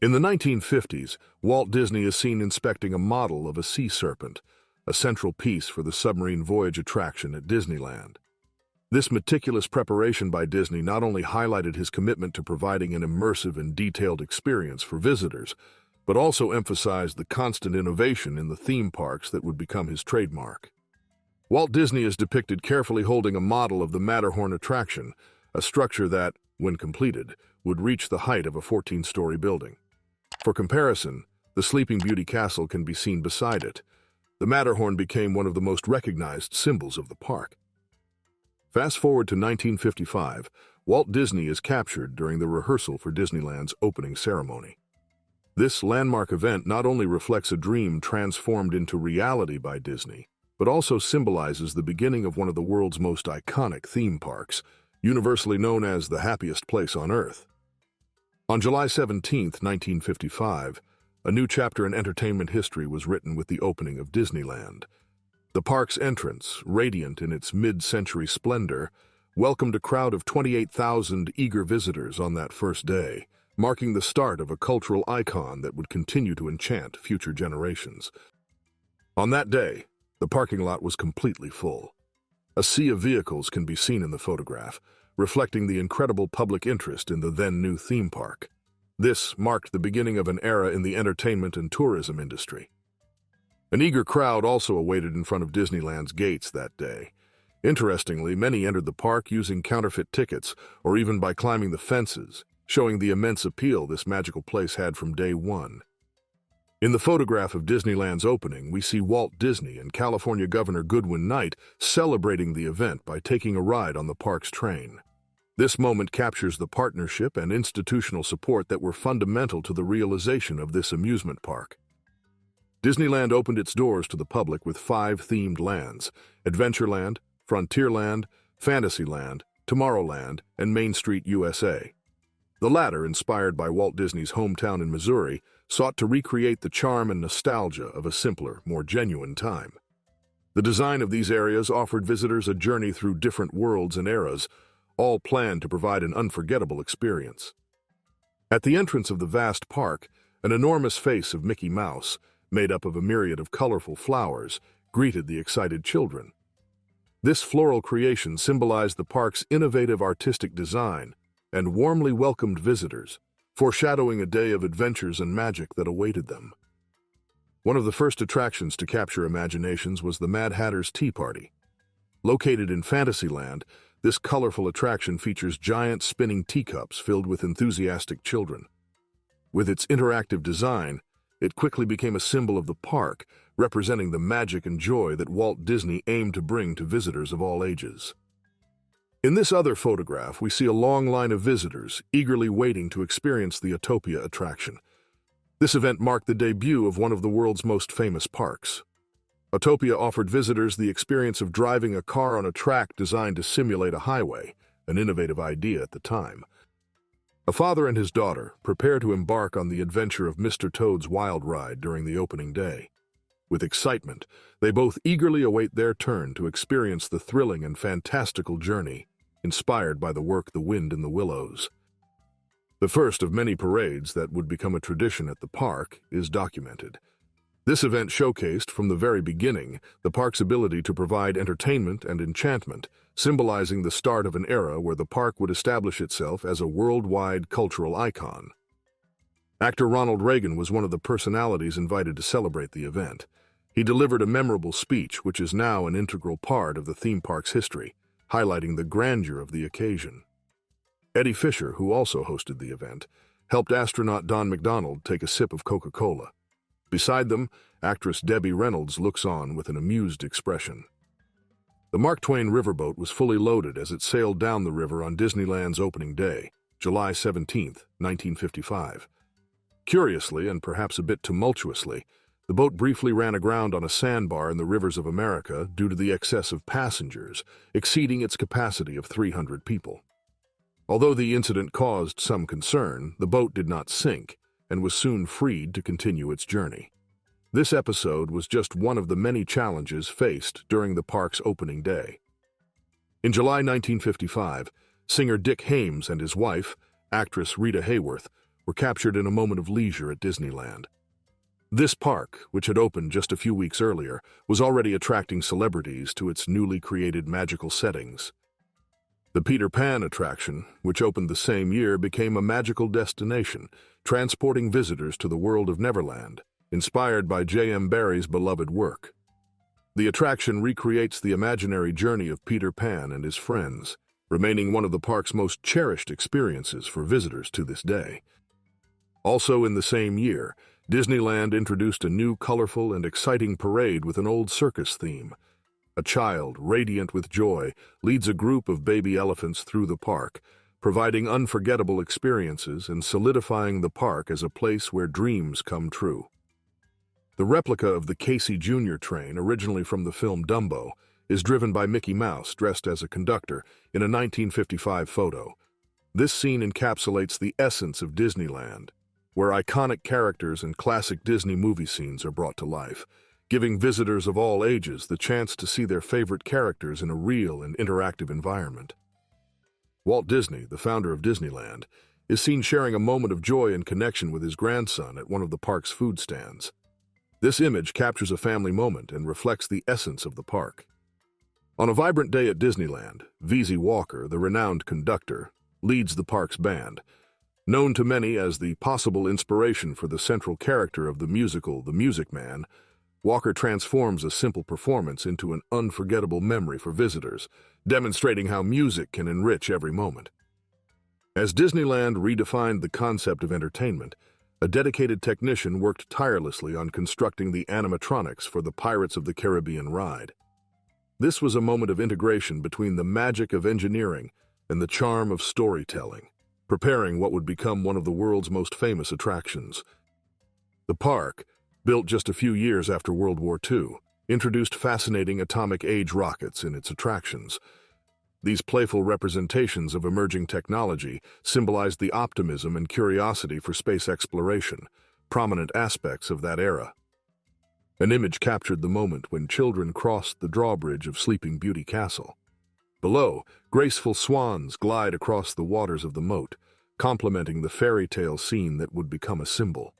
In the 1950s, Walt Disney is seen inspecting a model of a sea serpent, a central piece for the submarine voyage attraction at Disneyland. This meticulous preparation by Disney not only highlighted his commitment to providing an immersive and detailed experience for visitors, but also emphasized the constant innovation in the theme parks that would become his trademark. Walt Disney is depicted carefully holding a model of the Matterhorn attraction, a structure that, when completed, would reach the height of a 14-story building. For comparison, the Sleeping Beauty Castle can be seen beside it. The Matterhorn became one of the most recognized symbols of the park. Fast forward to 1955, Walt Disney is captured during the rehearsal for Disneyland's opening ceremony. This landmark event not only reflects a dream transformed into reality by Disney, but also symbolizes the beginning of one of the world's most iconic theme parks, universally known as the happiest place on Earth. On July 17, 1955, a new chapter in entertainment history was written with the opening of Disneyland. The park's entrance, radiant in its mid-century splendor, welcomed a crowd of 28,000 eager visitors on that first day, marking the start of a cultural icon that would continue to enchant future generations. On that day, the parking lot was completely full. A sea of vehicles can be seen in the photograph, reflecting the incredible public interest in the then-new theme park. This marked the beginning of an era in the entertainment and tourism industry. An eager crowd also awaited in front of Disneyland's gates that day. Interestingly, many entered the park using counterfeit tickets or even by climbing the fences, showing the immense appeal this magical place had from day one. In the photograph of Disneyland's opening, we see Walt Disney and California Governor Goodwin Knight celebrating the event by taking a ride on the park's train. This moment captures the partnership and institutional support that were fundamental to the realization of this amusement park. Disneyland opened its doors to the public with 5 themed lands: Adventureland, Frontierland, Fantasyland, Tomorrowland, and Main Street USA. The latter, inspired by Walt Disney's hometown in Missouri, sought to recreate the charm and nostalgia of a simpler, more genuine time. The design of these areas offered visitors a journey through different worlds and eras, all planned to provide an unforgettable experience. At the entrance of the vast park, an enormous face of Mickey Mouse, made up of a myriad of colorful flowers, greeted the excited children. This floral creation symbolized the park's innovative artistic design and warmly welcomed visitors, foreshadowing a day of adventures and magic that awaited them. One of the first attractions to capture imaginations was the Mad Hatter's Tea Party. Located in Fantasyland, this colorful attraction features giant spinning teacups filled with enthusiastic children. With its interactive design, it quickly became a symbol of the park, representing the magic and joy that Walt Disney aimed to bring to visitors of all ages. In this other photograph, we see a long line of visitors eagerly waiting to experience the Autopia attraction. This event marked the debut of one of the world's most famous parks. Autopia offered visitors the experience of driving a car on a track designed to simulate a highway, an innovative idea at the time. A father and his daughter prepare to embark on the adventure of Mr. Toad's Wild Ride during the opening day. With excitement, they both eagerly await their turn to experience the thrilling and fantastical journey inspired by the work The Wind in the Willows. The first of many parades that would become a tradition at the park is documented. This event showcased from the very beginning the park's ability to provide entertainment and enchantment, symbolizing the start of an era where the park would establish itself as a worldwide cultural icon. Actor Ronald Reagan was one of the personalities invited to celebrate the event. He delivered a memorable speech which is now an integral part of the theme park's history, highlighting the grandeur of the occasion. Eddie Fisher, who also hosted the event, helped astronaut Don McDonald take a sip of Coca-Cola. Beside them, actress Debbie Reynolds looks on with an amused expression. The Mark Twain riverboat was fully loaded as it sailed down the river on Disneyland's opening day, July 17, 1955. Curiously, and perhaps a bit tumultuously, the boat briefly ran aground on a sandbar in the rivers of America due to the excess of passengers, exceeding its capacity of 300 people. Although the incident caused some concern, the boat did not sink and was soon freed to continue its journey. This episode was just one of the many challenges faced during the park's opening day. In July 1955, singer Dick Haymes and his wife, actress Rita Hayworth, were captured in a moment of leisure at Disneyland. This park, which had opened just a few weeks earlier, was already attracting celebrities to its newly created magical settings. The Peter Pan attraction, which opened the same year, became a magical destination, transporting visitors to the world of Neverland, inspired by J.M. Barrie's beloved work. The attraction recreates the imaginary journey of Peter Pan and his friends, remaining one of the park's most cherished experiences for visitors to this day. Also in the same year, Disneyland introduced a new colorful and exciting parade with an old circus theme. A child, radiant with joy, leads a group of baby elephants through the park, providing unforgettable experiences and solidifying the park as a place where dreams come true. The replica of the Casey Jr. train, originally from the film Dumbo, is driven by Mickey Mouse dressed as a conductor in a 1955 photo. This scene encapsulates the essence of Disneyland, where iconic characters and classic Disney movie scenes are brought to life, giving visitors of all ages the chance to see their favorite characters in a real and interactive environment. Walt Disney, the founder of Disneyland, is seen sharing a moment of joy and connection with his grandson at one of the park's food stands. This image captures a family moment and reflects the essence of the park. On a vibrant day at Disneyland, V.Z. Walker, the renowned conductor, leads the park's band. Known to many as the possible inspiration for the central character of the musical The Music Man, Walker transforms a simple performance into an unforgettable memory for visitors, demonstrating how music can enrich every moment. As Disneyland redefined the concept of entertainment, a dedicated technician worked tirelessly on constructing the animatronics for the Pirates of the Caribbean ride. This was a moment of integration between the magic of engineering and the charm of storytelling, preparing what would become one of the world's most famous attractions. The park, built just a few years after World War II, introduced fascinating atomic-age rockets in its attractions. These playful representations of emerging technology symbolized the optimism and curiosity for space exploration, prominent aspects of that era. An image captured the moment when children crossed the drawbridge of Sleeping Beauty Castle. Below, graceful swans glide across the waters of the moat, complementing the fairy tale scene that would become a symbol.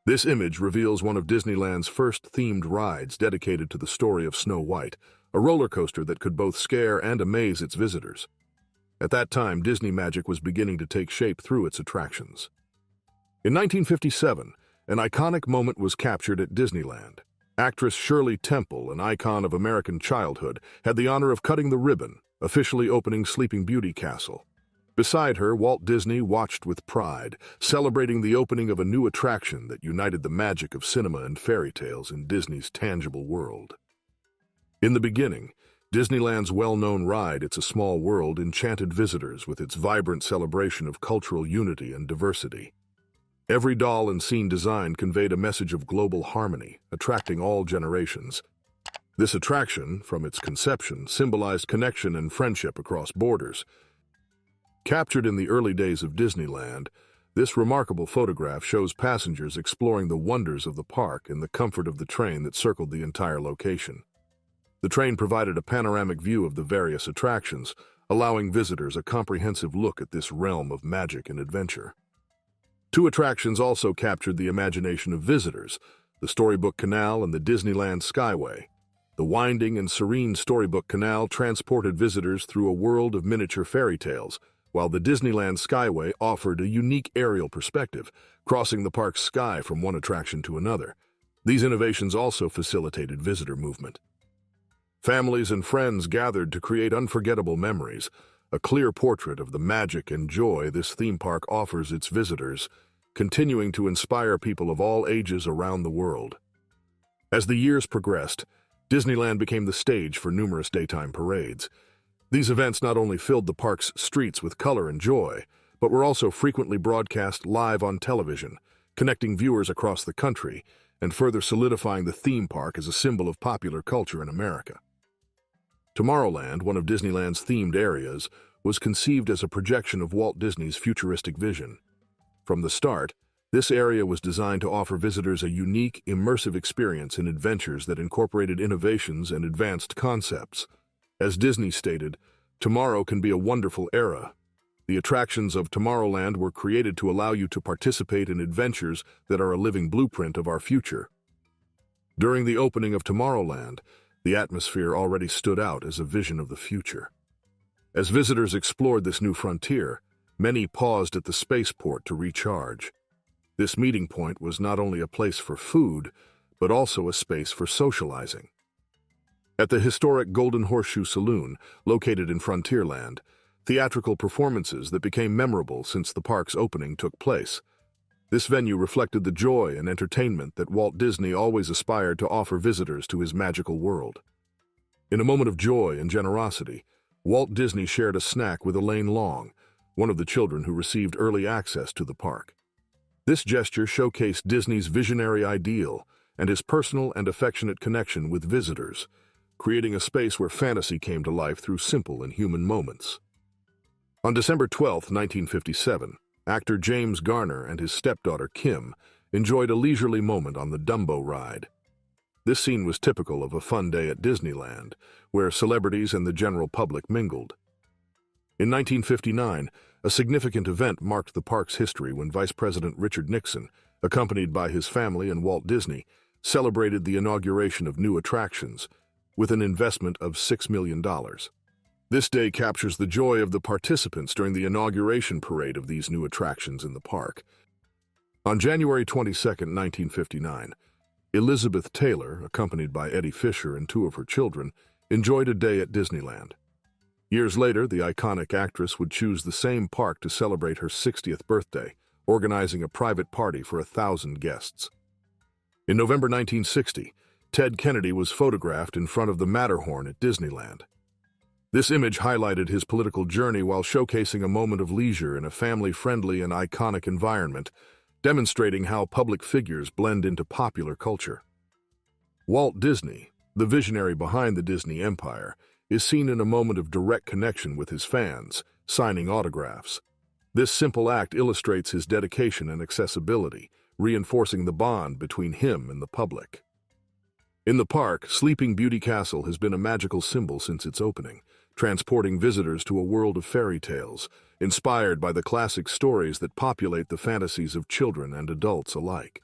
This image reveals one of Disneyland's first themed rides dedicated to the story of Snow White, a roller coaster that could both scare and amaze its visitors. At that time, Disney magic was beginning to take shape through its attractions. In 1957, an iconic moment was captured at Disneyland. Actress Shirley Temple, an icon of American childhood, had the honor of cutting the ribbon, officially opening Sleeping Beauty Castle. Beside her, Walt Disney watched with pride, celebrating the opening of a new attraction that united the magic of cinema and fairy tales in Disney's tangible world. In the beginning, Disneyland's well-known ride, It's a Small World, enchanted visitors with its vibrant celebration of cultural unity and diversity. Every doll and scene design conveyed a message of global harmony, attracting all generations. This attraction, from its conception, symbolized connection and friendship across borders. Captured in the early days of Disneyland, this remarkable photograph shows passengers exploring the wonders of the park in the comfort of the train that circled the entire location. The train provided a panoramic view of the various attractions, allowing visitors a comprehensive look at this realm of magic and adventure. Two attractions also captured the imagination of visitors, the Storybook Canal and the Disneyland Skyway. The winding and serene Storybook Canal transported visitors through a world of miniature fairy tales, while the Disneyland Skyway offered a unique aerial perspective, crossing the park's sky from one attraction to another. These innovations also facilitated visitor movement. Families and friends gathered to create unforgettable memories, a clear portrait of the magic and joy this theme park offers its visitors, continuing to inspire people of all ages around the world. As the years progressed, Disneyland became the stage for numerous daytime parades. These events not only filled the park's streets with color and joy, but were also frequently broadcast live on television, connecting viewers across the country and further solidifying the theme park as a symbol of popular culture in America. Tomorrowland, one of Disneyland's themed areas, was conceived as a projection of Walt Disney's futuristic vision. From the start, this area was designed to offer visitors a unique, immersive experience in adventures that incorporated innovations and advanced concepts. As Disney stated, "Tomorrow can be a wonderful era, The attractions of Tomorrowland were created to allow you to participate in adventures that are a living blueprint of our future. During the opening of Tomorrowland, the atmosphere already stood out as a vision of the future. As visitors explored this new frontier, many paused at the spaceport to recharge. This meeting point was not only a place for food, but also a space for socializing. At the historic Golden Horseshoe Saloon, located in Frontierland, theatrical performances that became memorable since the park's opening took place. This venue reflected the joy and entertainment that Walt Disney always aspired to offer visitors to his magical world. In a moment of joy and generosity, Walt Disney shared a snack with Elaine Long, one of the children who received early access to the park. This gesture showcased Disney's visionary ideal and his personal and affectionate connection with visitors, creating a space where fantasy came to life through simple and human moments. On December 12, 1957, actor James Garner and his stepdaughter Kim enjoyed a leisurely moment on the Dumbo ride. This scene was typical of a fun day at Disneyland, where celebrities and the general public mingled. In 1959, a significant event marked the park's history when Vice President Richard Nixon, accompanied by his family and Walt Disney, celebrated the inauguration of new attractions with an investment of $6 million. This day captures the joy of the participants during the inauguration parade of these new attractions in the park. On January 22, 1959, Elizabeth Taylor, accompanied by Eddie Fisher and two of her children, enjoyed a day at Disneyland. Years later, the iconic actress would choose the same park to celebrate her 60th birthday, organizing a private party for 1,000 guests. In November 1960, Ted Kennedy was photographed in front of the Matterhorn at Disneyland. This image highlighted his political journey while showcasing a moment of leisure in a family-friendly and iconic environment, demonstrating how public figures blend into popular culture. Walt Disney, the visionary behind the Disney Empire, is seen in a moment of direct connection with his fans, signing autographs. This simple act illustrates his dedication and accessibility, reinforcing the bond between him and the public. In the park, Sleeping Beauty Castle has been a magical symbol since its opening, transporting visitors to a world of fairy tales, inspired by the classic stories that populate the fantasies of children and adults alike.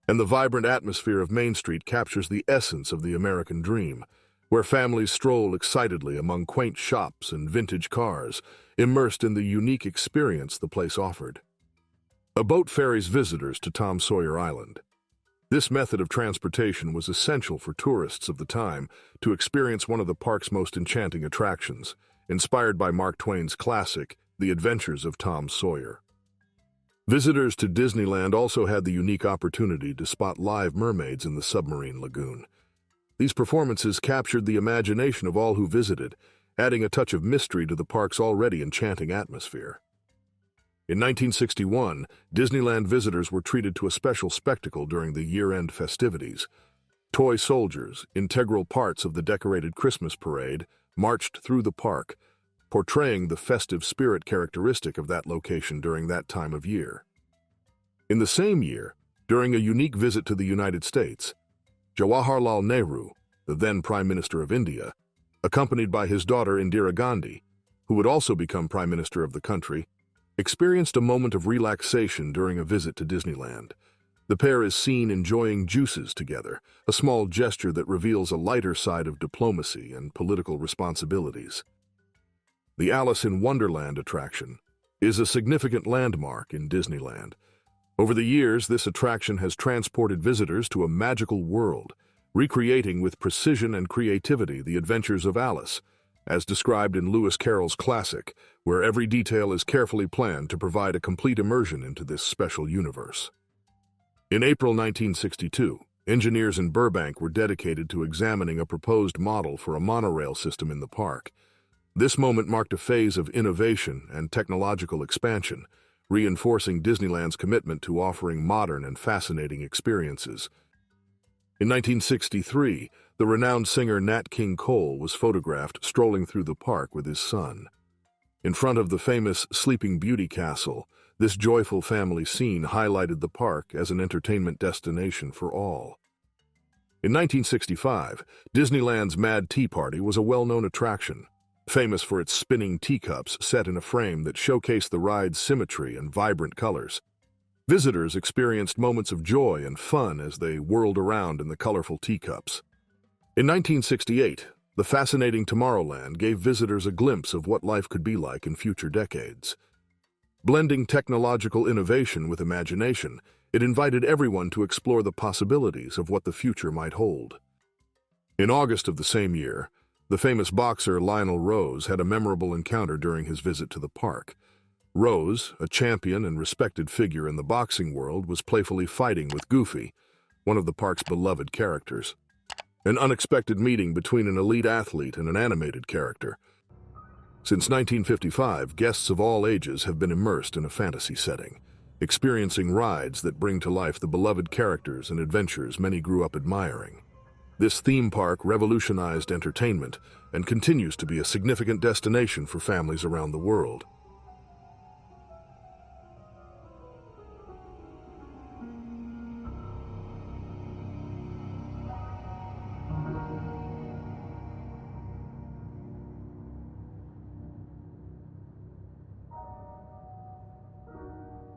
And the vibrant atmosphere of Main Street captures the essence of the American dream, where families stroll excitedly among quaint shops and vintage cars, immersed in the unique experience the place offered. A boat ferries visitors to Tom Sawyer Island. This method of transportation was essential for tourists of the time to experience one of the park's most enchanting attractions, inspired by Mark Twain's classic, The Adventures of Tom Sawyer. Visitors to Disneyland also had the unique opportunity to spot live mermaids in the submarine lagoon. These performances captured the imagination of all who visited, adding a touch of mystery to the park's already enchanting atmosphere. In 1961, Disneyland visitors were treated to a special spectacle during the year-end festivities. Toy soldiers, integral parts of the decorated Christmas parade, marched through the park, portraying the festive spirit characteristic of that location during that time of year. In the same year, during a unique visit to the United States, Jawaharlal Nehru, the then Prime Minister of India, accompanied by his daughter Indira Gandhi, who would also become Prime Minister of the country, experienced a moment of relaxation during a visit to Disneyland. The pair is seen enjoying juices together, a small gesture that reveals a lighter side of diplomacy and political responsibilities. The Alice in Wonderland attraction is a significant landmark in Disneyland. Over the years, this attraction has transported visitors to a magical world, recreating with precision and creativity the adventures of Alice, as described in Lewis Carroll's classic, where every detail is carefully planned to provide a complete immersion into this special universe. In April 1962, engineers in Burbank were dedicated to examining a proposed model for a monorail system in the park. This moment marked a phase of innovation and technological expansion, reinforcing Disneyland's commitment to offering modern and fascinating experiences. In 1963, the renowned singer Nat King Cole was photographed strolling through the park with his son. In front of the famous Sleeping Beauty Castle, this joyful family scene highlighted the park as an entertainment destination for all. In 1965, Disneyland's Mad Tea Party was a well-known attraction. famous for its spinning teacups set in a frame that showcased the ride's symmetry and vibrant colors. Visitors experienced moments of joy and fun as they whirled around in the colorful teacups. In 1968, the fascinating Tomorrowland gave visitors a glimpse of what life could be like in future decades. Blending technological innovation with imagination, it invited everyone to explore the possibilities of what the future might hold. In August of the same year, the famous boxer Lionel Rose had a memorable encounter during his visit to the park. Rose, a champion and respected figure in the boxing world, was playfully fighting with Goofy, one of the park's beloved characters. An unexpected meeting between an elite athlete and an animated character. Since 1955, guests of all ages have been immersed in a fantasy setting, experiencing rides that bring to life the beloved characters and adventures many grew up admiring. This theme park revolutionized entertainment and continues to be a significant destination for families around the world.